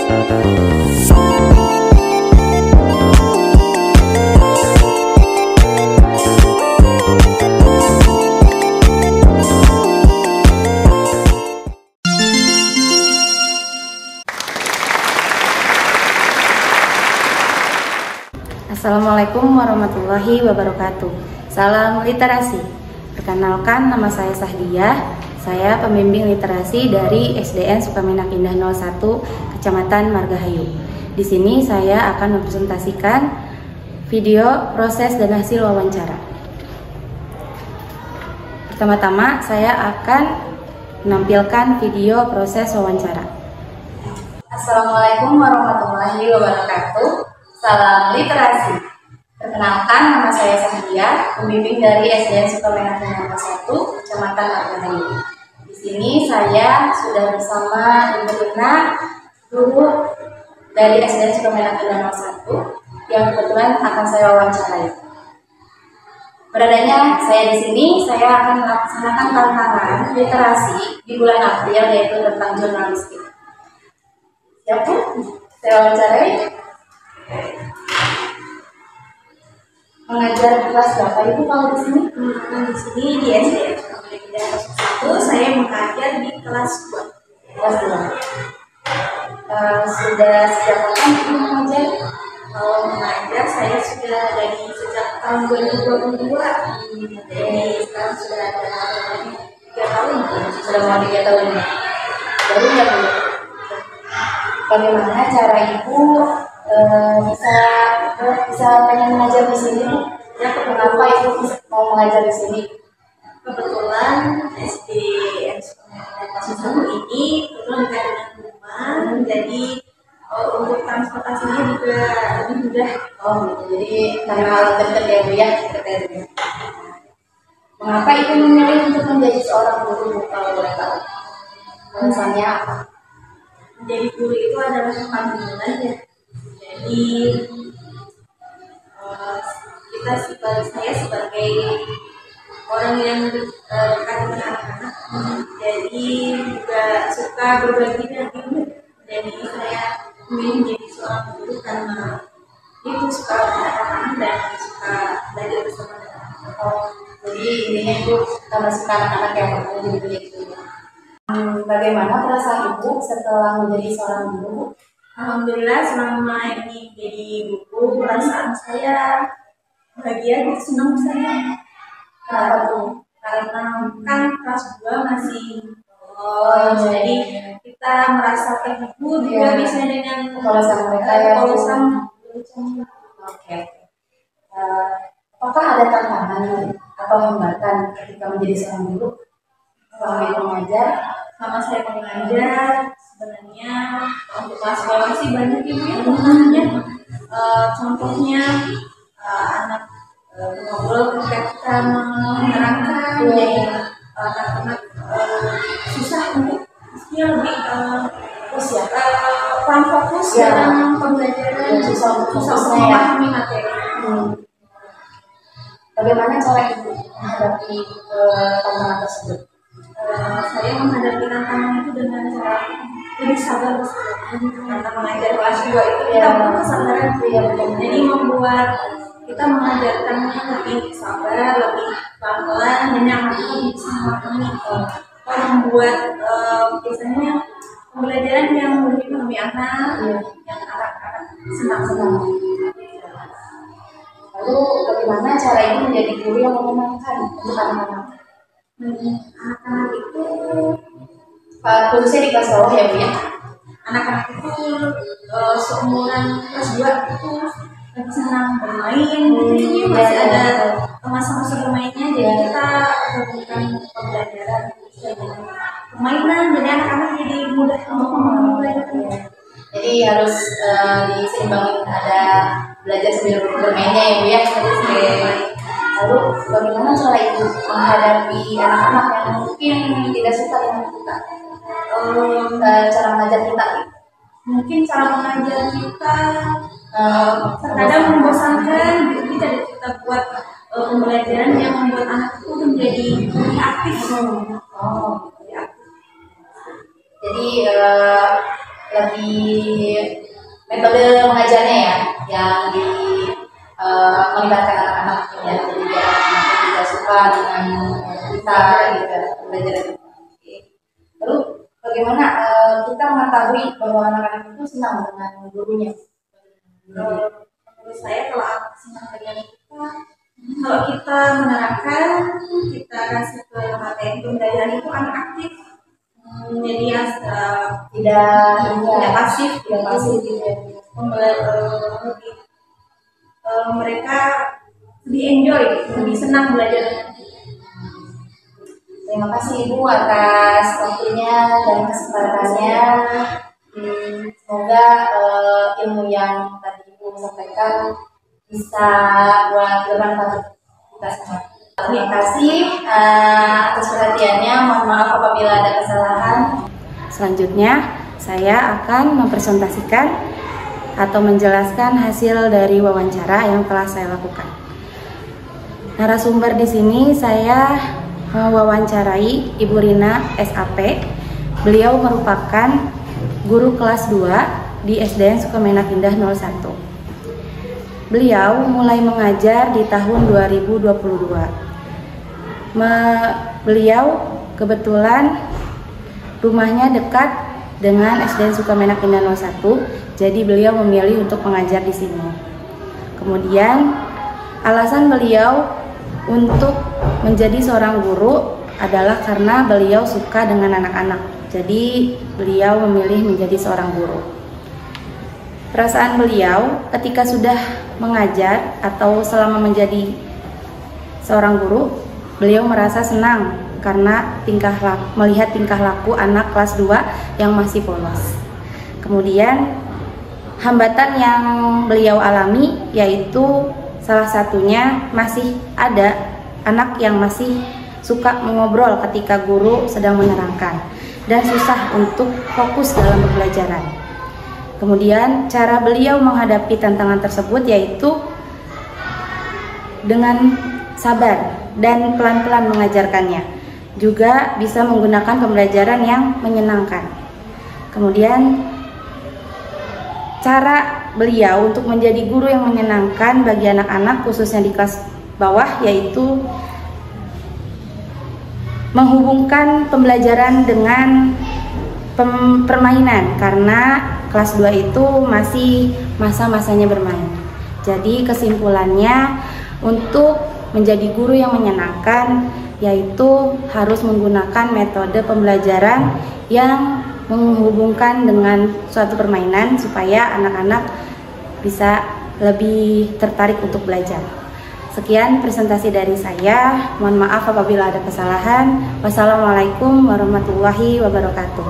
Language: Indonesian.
Assalamualaikum warahmatullahi wabarakatuh. Salam literasi. Perkenalkan, nama saya Sahdiah. Saya pembimbing literasi dari SDN Sukamenak Indah 01, Kecamatan Margahayu. Di sini saya akan mempresentasikan video proses dan hasil wawancara. Pertama-tama saya akan menampilkan video proses wawancara. Assalamualaikum warahmatullahi wabarakatuh. Salam literasi. Perkenalkan, nama saya Sahdiah, pembimbing dari SDN Sukamenak Indah 01, Kecamatan Margahayu. Di sini saya sudah bersama Ibu Rina, guru dari SDN Sukamenak Indah 01, yang kebetulan akan saya wawancarai. Beradanya saya di sini, saya akan melaksanakan tantangan literasi di bulan April, yaitu tentang jurnalistik. Siap, Bu? Saya wawancarai. Mengajar kelas berapa Ibu kalau di sini? Di sini di SDN Sukamenak Indah 01 saya mengajar di kelas 2. Kelas 2. Sudah sejak kapan Ibu mengajar? Kalau mengajar saya sudah dari sejak tahun 2022. Jadi sekarang sudah ada 3 tahun. Sudah mau 3 tahun. Baru ya Bu? Bagaimana cara Ibu bisa pengen mengajar di sini? Ya, kenapa Ibu mau mengajar di sini? Kebetulan SDN Sukamenak Indah 01 ini kebetulan dekat dengan rumah, jadi untuk transportasinya juga lebih mudah. Oh gitu, jadi karena dekat ya Bu ya, dekat ya. Mengapa Ibu memilih untuk menjadi seorang guru kalau boleh tahu? Alasannya apa? Menjadi guru itu adalah panggilan ya. Jadi saya sebagai orang yang dekat dengan anak-anak, jadi juga suka berbagi dengan ilmu. Jadi saya ingin menjadi seorang guru karena itu suka anak-anak dan suka belajar bersama anak-anak. Oh, jadi intinya Ibu karena suka anak-anak yang bertemu jadi begitu. Bagaimana perasaan Ibu setelah menjadi seorang guru? Alhamdulillah selama ini jadi guru, perasaan saya bahagia dan senang saya. Kenapa tuh? Karena kan kelas 2 masih jadi kita merasa terhibur juga bisa dengan kepolosan mereka ya. Oke. Apakah ada tantangan atau hambatan ketika menjadi seorang guru? Selama Ibu mengajar? Sama saya mengajar, sebenarnya untuk kelas bawah sih banyak Ibu ya tantangannya. Contohnya anak ngobrol ketika kita menerangkan, jadi anak-anak susah untuk lebih kurang fokus dalam pembelajaran, susah untuk memahami materi. Bagaimana cara Ibu menghadapi tantangan tersebut? Saya menghadapi tantangan itu dengan cara lebih sabar karena mengajar kelas 2 itu kita butuh kesabaran, jadi membuat kita mengajarkannya lebih sabar, lebih pelan-pelan dan yang bisa memahami. Membuat biasanya pembelajaran yang lebih memahami anak, yang anak-anak senang-senang. Lalu bagaimana cara Ibu menjadi guru yang menyenangkan untuk anak-anak? Anak-anak itu khususnya di kelas bawah ya Bu ya? Anak-anak itu seumuran kelas 2 itu lebih senang bermain, jadi masih ada masa-masa bermainnya, jadi kita lakukan pembelajaran dengan permainan, jadi anak-anak jadi mudah untuk memahami pelajarannya. Jadi harus diseimbangin, ada belajar sambil bermainnya ya Bu ya? Lalu bagaimana cara Ibu menghadapi anak-anak yang mungkin tidak suka dengan kita? Cara mengajar kita? Mungkin cara mengajar kita terkadang membosankan, jadi kita buat pembelajaran yang membuat anak itu menjadi lebih aktif. Jadi lebih metode mengajarnya ya yang melibatkan anak-anak ya, jadi biar anak-anak juga suka dengan kita gitu belajar. Lalu bagaimana kita mengetahui bahwa anak-anak itu senang dengan gurunya? Menurut saya kalau senang dengan kita, kalau kita menerapkan, kita kasih ke materi pembelajaran itu anak aktif, jadi ya tidak pasif gitu ya. Mereka lebih enjoy, lebih senang belajar. Terima kasih Ibu atas waktunya dan kesempatannya. Semoga ilmu yang tadi Ibu sampaikan bisa bermanfaat kita semua. Terima kasih atas perhatiannya. Mohon maaf apabila ada kesalahan. Selanjutnya saya akan mempresentasikan atau menjelaskan hasil dari wawancara yang telah saya lakukan. Narasumber di sini saya mewawancarai Ibu Rina SAP. Beliau merupakan guru kelas 2 di SDN Sukemenak Indah 01. Beliau mulai mengajar di tahun 2022. Beliau kebetulan rumahnya dekat dengan SDN Sukemenak Indah 01, jadi beliau memilih untuk mengajar di sini. Kemudian alasan beliau untuk menjadi seorang guru adalah karena beliau suka dengan anak-anak. Jadi beliau memilih menjadi seorang guru. Perasaan beliau ketika sudah mengajar atau selama menjadi seorang guru, beliau merasa senang karena melihat tingkah laku anak kelas 2 yang masih polos. Kemudian hambatan yang beliau alami yaitu salah satunya masih ada anak yang masih suka mengobrol ketika guru sedang menerangkan dan susah untuk fokus dalam pembelajaran. Kemudian cara beliau menghadapi tantangan tersebut yaitu dengan sabar dan pelan-pelan mengajarkannya. Juga bisa menggunakan pembelajaran yang menyenangkan. Kemudian cara beliau untuk menjadi guru yang menyenangkan bagi anak-anak khususnya di kelas bawah yaitu menghubungkan pembelajaran dengan permainan karena kelas 2 itu masih masa-masanya bermain. Jadi kesimpulannya untuk menjadi guru yang menyenangkan yaitu harus menggunakan metode pembelajaran yang menghubungkan dengan suatu permainan supaya anak-anak bisa lebih tertarik untuk belajar. Sekian presentasi dari saya. Mohon maaf apabila ada kesalahan. Wassalamualaikum warahmatullahi wabarakatuh.